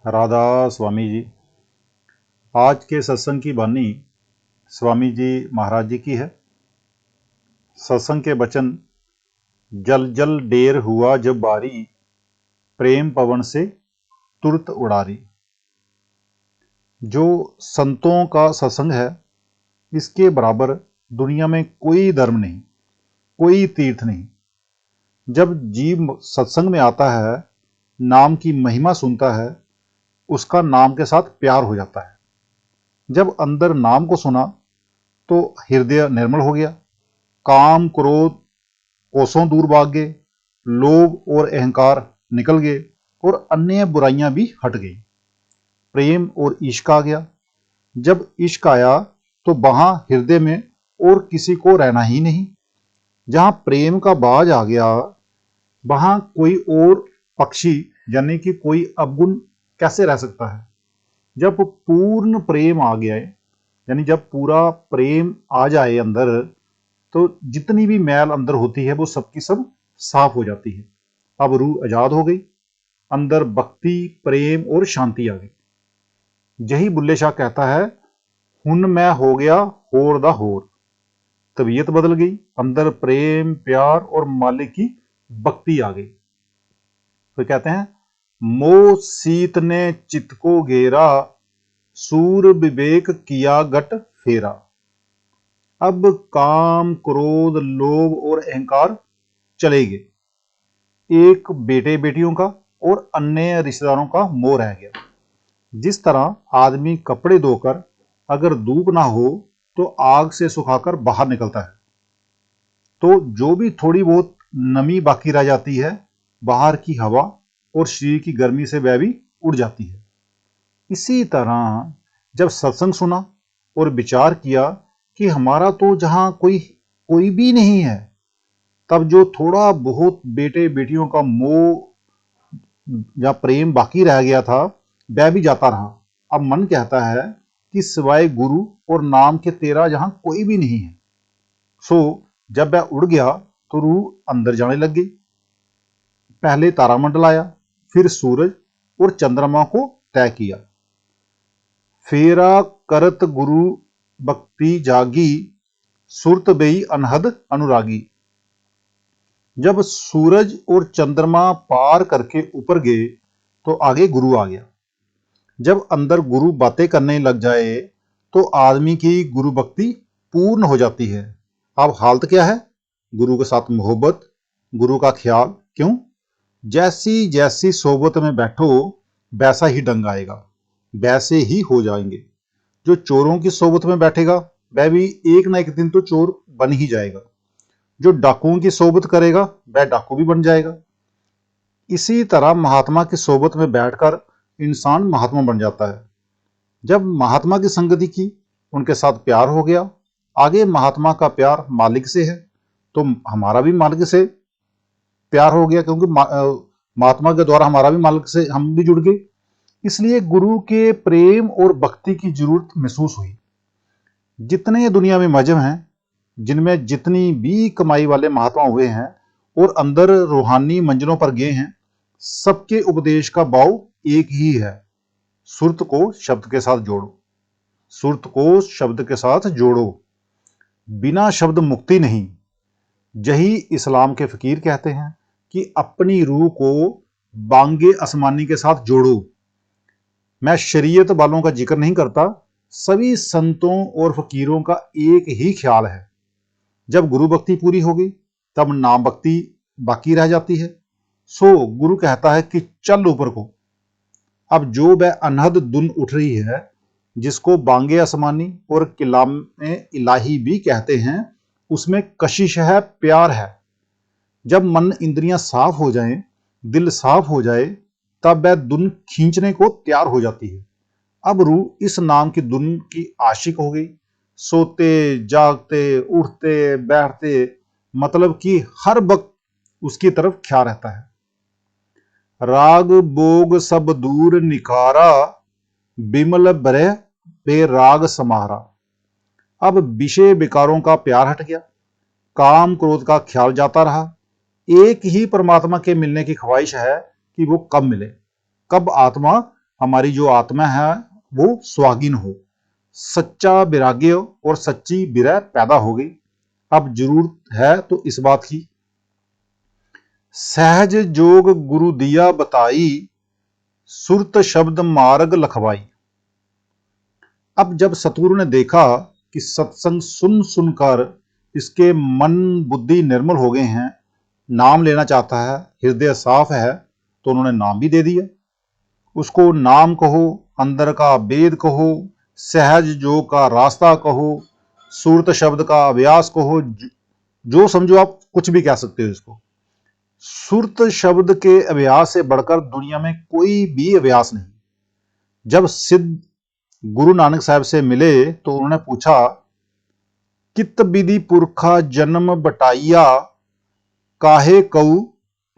राधा स्वामी जी। आज के सत्संग की वाणी स्वामी जी महाराज जी की है। सत्संग के वचन। जल जल डेर हुआ जब बारी, प्रेम पवन से तुरत उड़ारी। जो संतों का सत्संग है, इसके बराबर दुनिया में कोई धर्म नहीं, कोई तीर्थ नहीं। जब जीव सत्संग में आता है, नाम की महिमा सुनता है, उसका नाम के साथ प्यार हो जाता है। जब अंदर नाम को सुना तो हृदय निर्मल हो गया, काम क्रोध कोसों दूर भाग गए, लोभ और अहंकार निकल गए और अन्य बुराइयां भी हट गई। प्रेम और इश्क आ गया। जब इश्क आया तो वहां हृदय में और किसी को रहना ही नहीं। जहां प्रेम का बाज आ गया, वहां कोई और पक्षी यानी कि कोई अवगुण कैसे रह सकता है। जब पूर्ण प्रेम आ गया, यानी जब पूरा प्रेम आ जाए अंदर, तो जितनी भी मैल अंदर होती है वो सबकी सब साफ हो जाती है। अब रूह आजाद हो गई, अंदर भक्ति प्रेम और शांति आ गई। यही बुल्ले शाह कहता है, हुन मैं हो गया होर दा होर। तबीयत बदल गई, अंदर प्रेम प्यार और मालिक की भक्ति आ गई। तो कहते हैं, मोह सीत ने चित्त को घेरा, सूर विवेक किया गट फेरा। अब काम क्रोध लोभ और अहंकार चले गए। एक बेटे बेटियों का और अन्य रिश्तेदारों का मोह रह गया। जिस तरह आदमी कपड़े धोकर अगर धूप ना हो तो आग से सुखाकर बाहर निकलता है, तो जो भी थोड़ी बहुत नमी बाकी रह जाती है, बाहर की हवा और शरीर की गर्मी से वह भी उड़ जाती है। इसी तरह जब सत्संग सुना और विचार किया कि हमारा तो जहां कोई कोई भी नहीं है, तब जो थोड़ा बहुत बेटे बेटियों का मोह या प्रेम बाकी रह गया था, वह भी जाता रहा। अब मन कहता है कि सिवाय गुरु और नाम के तेरा जहां कोई भी नहीं है। सो जब वह उड़ गया तो रूह अंदर जाने लग गई। पहले तारामंडल आया, फिर सूरज और चंद्रमा को तय किया। फेरा करत गुरु भक्ति जागी, सुरत बई अनहद अनुरागी। जब सूरज और चंद्रमा पार करके ऊपर गए तो आगे गुरु आ गया। जब अंदर गुरु बातें करने लग जाए तो आदमी की गुरु भक्ति पूर्ण हो जाती है। अब हालत क्या है? गुरु के साथ मोहब्बत, गुरु का ख्याल। क्यों? जैसी जैसी सोबत में बैठो वैसा ही ढंग आएगा, वैसे ही हो जाएंगे। जो चोरों की सोबत में बैठेगा वह भी एक ना एक दिन तो चोर बन ही जाएगा। जो डाकुओं की सोबत करेगा वह डाकू भी बन जाएगा। इसी तरह महात्मा की सोबत में बैठकर इंसान महात्मा बन जाता है। जब महात्मा की संगति की, उनके साथ प्यार हो गया, आगे महात्मा का प्यार मालिक से है, तो हमारा भी मालिक से प्यार हो गया, क्योंकि महात्मा के द्वारा हमारा भी मालिक से हम भी जुड़ गए। इसलिए गुरु के प्रेम और भक्ति की जरूरत महसूस हुई। जितने दुनिया में मजहब हैं, जिनमें जितनी भी कमाई वाले महात्मा हुए हैं और अंदर रूहानी मंजिलों पर गए हैं, सबके उपदेश का भाव एक ही है, सुरत को शब्द के साथ जोड़ो। सुरत को शब्द के साथ जोड़ो, बिना शब्द मुक्ति नहीं। यही इस्लाम के फकीर कहते हैं कि अपनी रूह को बांगे आसमानी के साथ जोड़ो। मैं शरीयत वालों का जिक्र नहीं करता, सभी संतों और फकीरों का एक ही ख्याल है। जब गुरु भक्ति पूरी हो गई तब नाम भक्ति बाकी रह जाती है। सो गुरु कहता है कि चल ऊपर को। अब जो वह अनहद धुन उठ रही है, जिसको बांगे आसमानी और किलाम इलाही भी कहते हैं, उसमें कशिश है, प्यार है। जब मन इंद्रियां साफ हो जाएं, दिल साफ हो जाए, तब वह धुन खींचने को तैयार हो जाती है। अब रूह इस नाम की धुन की आशिक हो गई। सोते जागते उठते बैठते, मतलब कि हर वक्त उसकी तरफ ख्याल रहता है। राग बोग सब दूर निखारा, बिमल ब्रह बेराग समारा। अब विषय विकारों का प्यार हट गया, काम क्रोध का ख्याल जाता रहा। एक ही परमात्मा के मिलने की ख्वाहिश है कि वो कब मिले, कब आत्मा हमारी जो आत्मा है वो स्वाधीन हो, सच्चा वैराग्य और सच्ची विरह पैदा हो गई। अब जरूरत है तो इस बात की, सहज जोग गुरु दिया बताई, सुरत शब्द मार्ग लखवाई। अब जब सतगुरु ने देखा कि सत्संग सुन सुनकर इसके मन बुद्धि निर्मल हो गए हैं, नाम लेना चाहता है, हृदय साफ है, तो उन्होंने नाम भी दे दिया। उसको नाम कहो, अंदर का वेद कहो, सहज जो का रास्ता कहो, सूरत शब्द का अभ्यास कहो, जो समझो आप कुछ भी कह सकते हो इसको। सूरत शब्द के अभ्यास से बढ़कर दुनिया में कोई भी अभ्यास नहीं। जब सिद्ध गुरु नानक साहब से मिले तो उन्होंने पूछा, कित विधि पुरखा जन्म बटाइया, काहे कऊ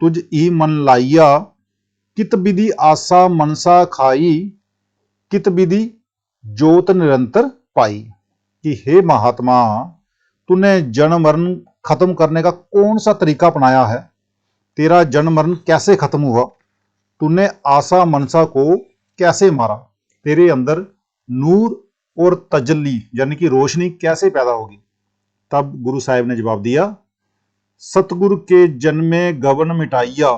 तुझ ई मन लाइया, कित विधि आशा मनसा खाई, कित विधि जोत निरंतर पाई। कि हे महात्मा, तूने जन्म मरण खत्म करने का कौन सा तरीका अपनाया है? तेरा जन्म मरण कैसे खत्म हुआ? तूने आशा मनसा को कैसे मारा? तेरे अंदर नूर और तजल्ली यानी कि रोशनी कैसे पैदा होगी? तब गुरु साहिब ने जवाब दिया, सतगुरु के जन्मे गवन मिटाइया।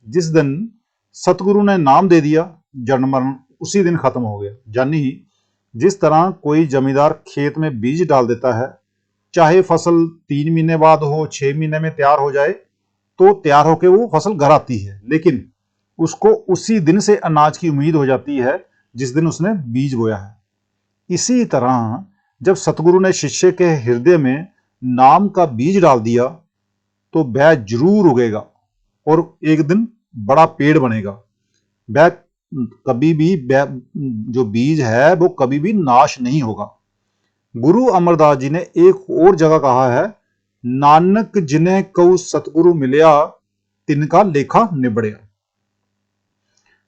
जिस दिन सतगुरु ने नाम दे दिया, जन्म मरण उसी दिन खत्म हो गया। यानी जिस तरह कोई जमींदार खेत में बीज डाल देता है, चाहे फसल 3 महीने बाद हो, 6 महीने में तैयार हो जाए, तो तैयार होकर वो फसल घर आती है, लेकिन उसको उसी दिन से अनाज की उम्मीद हो जाती है जिस दिन उसने बीज बोया है। इसी तरह जब सतगुरु ने शिष्य के हृदय में नाम का बीज डाल दिया, तो वह जरूर उगेगा और एक दिन बड़ा पेड़ बनेगा। वह कभी भी जो बीज है वो कभी भी नाश नहीं होगा। गुरु अमरदास जी ने एक और जगह कहा है, नानक जिन्हें कऊ सतगुरु मिलया, तिनका लेखा निबड़िया।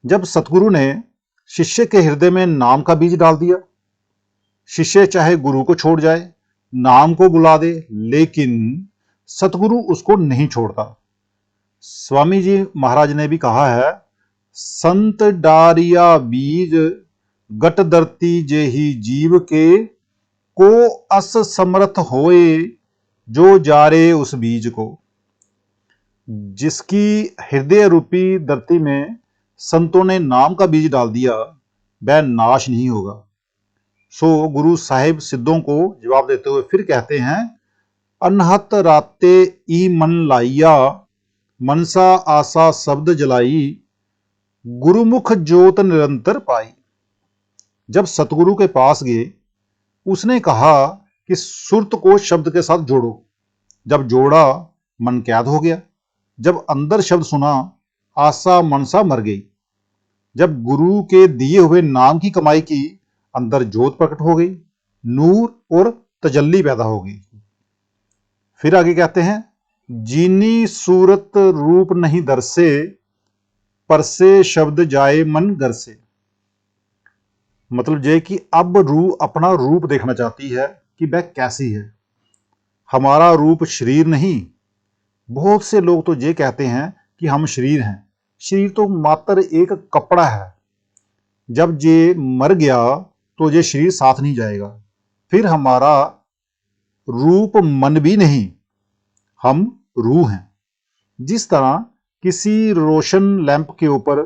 जब सतगुरु ने शिष्य के हृदय में नाम का बीज डाल दिया, शिष्य चाहे गुरु को छोड़ जाए, नाम को बुला दे, लेकिन सतगुरु उसको नहीं छोड़ता। स्वामी जी महाराज ने भी कहा है, संत डारिया बीज गट धरती जेहि जीव के, को अस समर्थ होए जो जारे उस बीज को। जिसकी हृदय रूपी धरती में संतों ने नाम का बीज डाल दिया, वह नाश नहीं होगा। सो गुरु साहिब सिद्धों को जवाब देते हुए फिर कहते हैं, अनहत राते ई मन लाइया, मनसा आशा शब्द जलाई, गुरुमुख ज्योत निरंतर पाई। जब सतगुरु के पास गए, उसने कहा कि सुरत को शब्द के साथ जोड़ो। जब जोड़ा, मन कैद हो गया। जब अंदर शब्द सुना, आशा मनसा मर गई। जब गुरु के दिए हुए नाम की कमाई की, अंदर ज्योत प्रकट हो गई, नूर और तजल्ली पैदा हो गई। फिर आगे कहते हैं, जीनी सूरत रूप नहीं दरसे, परसे शब्द जाए मन घर से। मतलब ये कि अब रूह अपना रूप देखना चाहती है कि वह कैसी है। हमारा रूप शरीर नहीं। बहुत से लोग तो ये कहते हैं कि हम शरीर हैं। शरीर तो मात्र एक कपड़ा है। जब ये मर गया तो ये शरीर साथ नहीं जाएगा। फिर हमारा रूप मन भी नहीं, हम रूह हैं। जिस तरह किसी रोशन लैंप के ऊपर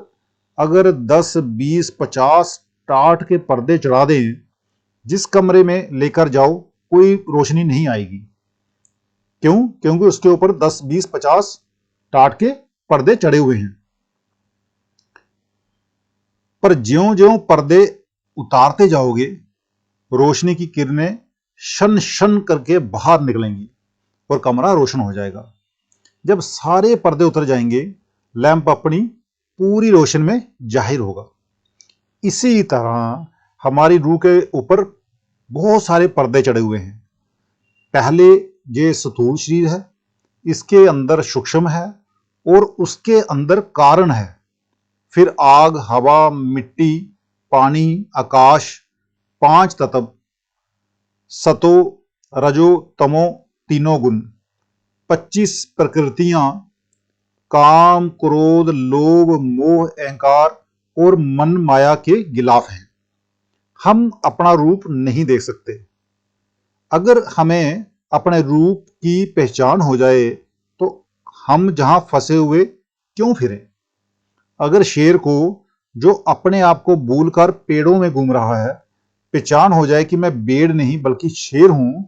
अगर 10, 20, 50 टाट के पर्दे चढ़ा दें, जिस कमरे में लेकर जाओ कोई रोशनी नहीं आएगी। क्यों? क्योंकि उसके ऊपर 10, 20, 50 टाट के पर्दे चढ़े हुए हैं। पर ज्यों-ज्यों पर्दे उतारते जाओगे, रोशनी की किरणें शन शन करके बाहर निकलेंगी और कमरा रोशन हो जाएगा। जब सारे पर्दे उतर जाएंगे, लैंप अपनी पूरी रोशनी में जाहिर होगा। इसी तरह हमारी रूह के ऊपर बहुत सारे पर्दे चढ़े हुए हैं। पहले ये स्थूल शरीर है, इसके अंदर सूक्ष्म है और उसके अंदर कारण है। फिर आग, हवा, मिट्टी, पानी, आकाश, 5 तत्व, सतो, रजो, तमो, तीनों गुण, 25 प्रकृतियां, काम, क्रोध, लोभ, मोह, अहंकार और मन माया के गिलाफ हैं। हम अपना रूप नहीं देख सकते। अगर हमें अपने रूप की पहचान हो जाए तो हम जहां फंसे हुए क्यों फिरें? अगर शेर को, जो अपने आप को भूलकर पेड़ों में घूम रहा है, पहचान हो जाए कि मैं भेड़ नहीं बल्कि शेर हूं,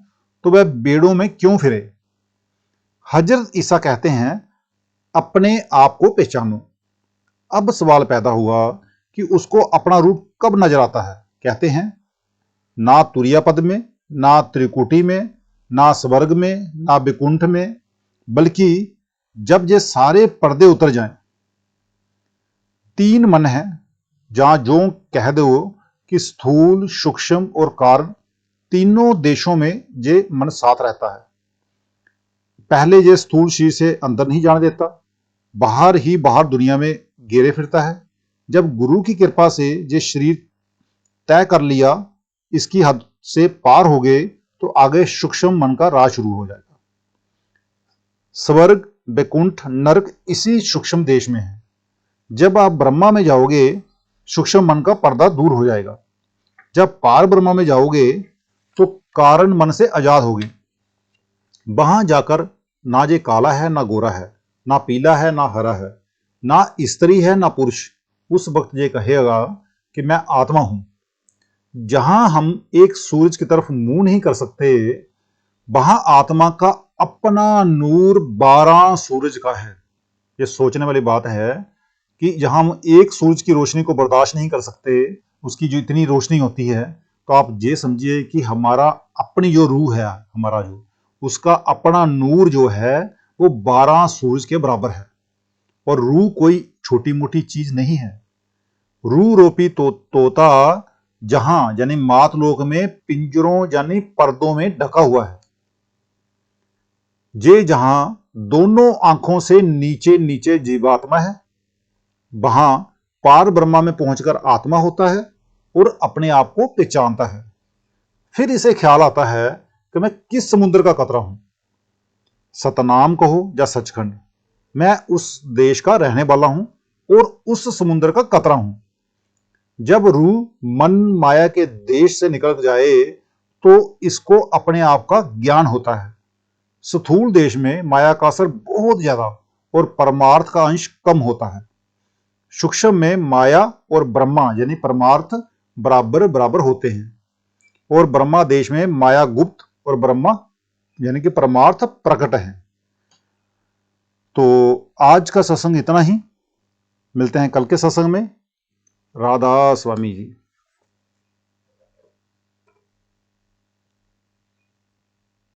तो वह भेड़ों में क्यों फिरे? हजरत ईसा कहते हैं, अपने आप को पहचानो। अब सवाल पैदा हुआ कि उसको अपना रूप कब नजर आता है? कहते हैं, ना तुरिया पद में, ना त्रिकुटी में, ना स्वर्ग में, ना विकुंठ में, बल्कि जब ये सारे पर्दे उतर जाएं। 3 मन है, जहां जो कह दो कि स्थूल, सूक्ष्म और कारण, तीनों देशों में ये मन साथ रहता है। पहले ये स्थूल शरीर से अंदर नहीं जाने देता, बाहर ही बाहर दुनिया में घेरे फिरता है। जब गुरु की कृपा से ये शरीर तय कर लिया, इसकी हद से पार हो गए, तो आगे सूक्ष्म मन का राज शुरू हो जाएगा। स्वर्ग, वैकुंठ, नरक इसी सूक्ष्म देश में है। जब आप ब्रह्मा में जाओगे, सूक्ष्म मन का पर्दा दूर हो जाएगा। जब पार ब्रह्मा में जाओगे तो कारण मन से आजाद होगे। वहां जाकर ना ये काला है, ना गोरा है, ना पीला है, ना हरा है, ना स्त्री है, ना पुरुष। उस वक्त ये कहेगा कि मैं आत्मा हूं। जहां हम एक सूरज की तरफ मुंह नहीं कर सकते, वहां आत्मा का अपना नूर 12 सूरज का है। ये सोचने वाली बात है कि जहां हम एक सूरज की रोशनी को बर्दाश्त नहीं कर सकते, उसकी जो इतनी रोशनी होती है, तो आप ये समझिए कि हमारा अपनी जो रूह है, हमारा जो उसका अपना नूर जो है वो 12 सूरज के बराबर है। और रूह कोई छोटी मोटी चीज नहीं है। रूह रूपी तोता जहां यानी मातलोक में पिंजरों यानी पर्दों में ढका हुआ है। जे जहां दोनों आंखों से नीचे नीचे जीवात्मा है, वहां पार ब्रह्मा में पहुंचकर आत्मा होता है और अपने आप को पहचानता है। फिर इसे ख्याल आता है कि मैं किस समुद्र का कतरा हूं, सतनाम कहो या सचखंड, मैं उस देश का रहने वाला हूं और उस समुद्र का कतरा हूं। जब रूह मन माया के देश से निकल जाए तो इसको अपने आप का ज्ञान होता है। स्थूल देश में माया का असर बहुत ज्यादा और परमार्थ का अंश कम होता है। सूक्ष्म में माया और ब्रह्मा यानी परमार्थ बराबर बराबर होते हैं, और ब्रह्मा देश में माया गुप्त और ब्रह्मा यानी कि परमार्थ प्रकट है। तो आज का सत्संग इतना ही। मिलते हैं कल के सत्संग में। राधा स्वामी जी।